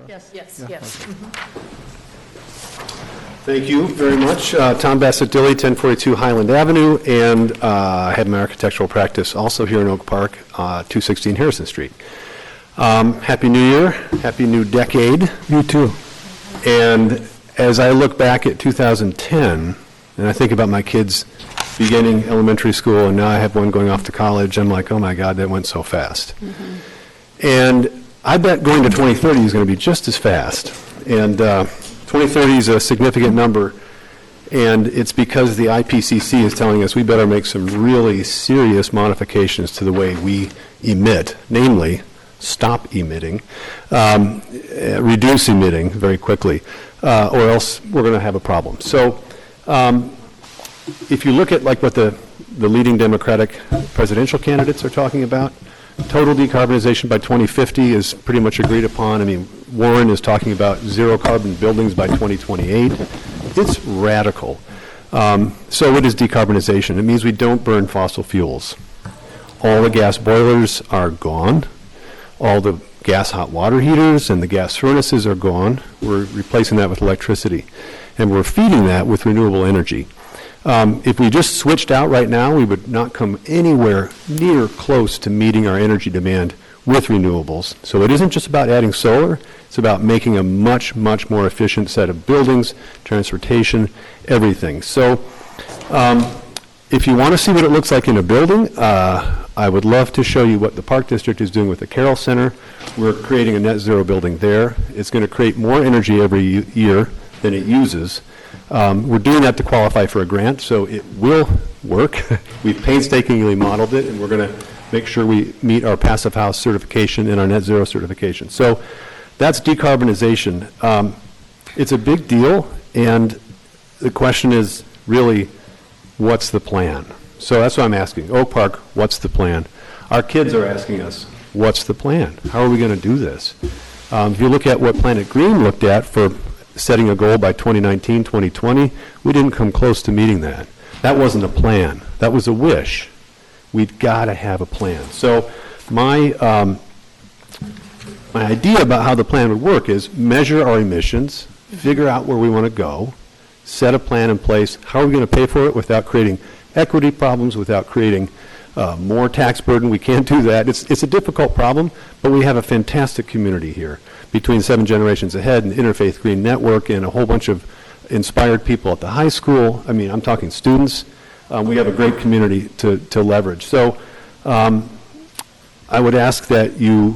Yes. Yes, yes. Thank you very much. Tom Bassett-Dilley, 1042 Highland Avenue, and I have my architectural practice also here in Oak Park, 216 Harrison Street. Happy New Year. Happy new decade. You too. And as I look back at 2010, and I think about my kids beginning elementary school, and now I have one going off to college, I'm like, oh my God, that went so fast. And I bet going to 2030 is going to be just as fast. And 2030 is a significant number, and it's because the IPCC is telling us we better make some really serious modifications to the way we emit, namely, stop emitting, reduce emitting very quickly, or else we're going to have a problem. So if you look at like what the leading Democratic presidential candidates are talking about, total decarbonization by 2050 is pretty much agreed upon. I mean, Warren is talking about zero carbon buildings by 2028. It's radical. So what is decarbonization? It means we don't burn fossil fuels. All the gas boilers are gone. All the gas hot water heaters and the gas furnaces are gone. We're replacing that with electricity. And we're feeding that with renewable energy. If we just switched out right now, we would not come anywhere near close to meeting our energy demand with renewables. So it isn't just about adding solar, it's about making a much, much more efficient set of buildings, transportation, everything. So if you want to see what it looks like in a building, I would love to show you what the Park District is doing with the Carroll Center. We're creating a net zero building there. It's going to create more energy every year than it uses. We're doing that to qualify for a grant, so it will work. We've painstakingly modeled it, and we're going to make sure we meet our Passive House certification and our net zero certification. So that's decarbonization. It's a big deal, and the question is really, what's the plan? So that's what I'm asking. Oak Park, what's the plan? Our kids are asking us, what's the plan? How are we going to do this? If you look at what Planet Green looked at for setting a goal by 2019, 2020, we didn't come close to meeting that. That wasn't a plan. That was a wish. We've got to have a plan. So my idea about how the plan would work is measure our emissions, figure out where we want to go, set a plan in place. How are we going to pay for it without creating equity problems, without creating more tax burden? We can't do that. It's a difficult problem, but we have a fantastic community here between 7 Generations Ahead and Interfaith Green Network and a whole bunch of inspired people at the high school. I mean, I'm talking students. We have a great community to leverage. So I would ask that you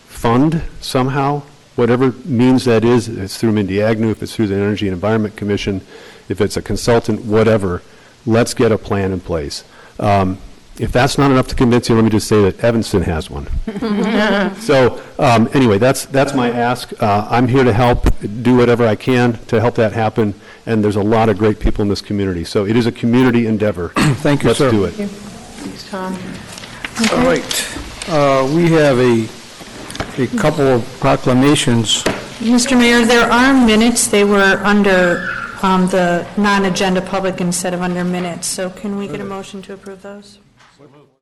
fund somehow, whatever means that is. If it's through Mindy Agnew, if it's through the Energy and Environment Commission, if it's a consultant, whatever, let's get a plan in place. If that's not enough to convince you, let me just say that Evanston has one. So anyway, that's my ask. I'm here to help, do whatever I can to help that happen, and there's a lot of great people in this community. So it is a community endeavor. Thank you, Let's sir. do it. Thanks, Tom. All right. We have a couple of proclamations. Mr. Mayor, there are minutes. They were under the non-agenda public instead of under minutes. So can we get a motion to approve those?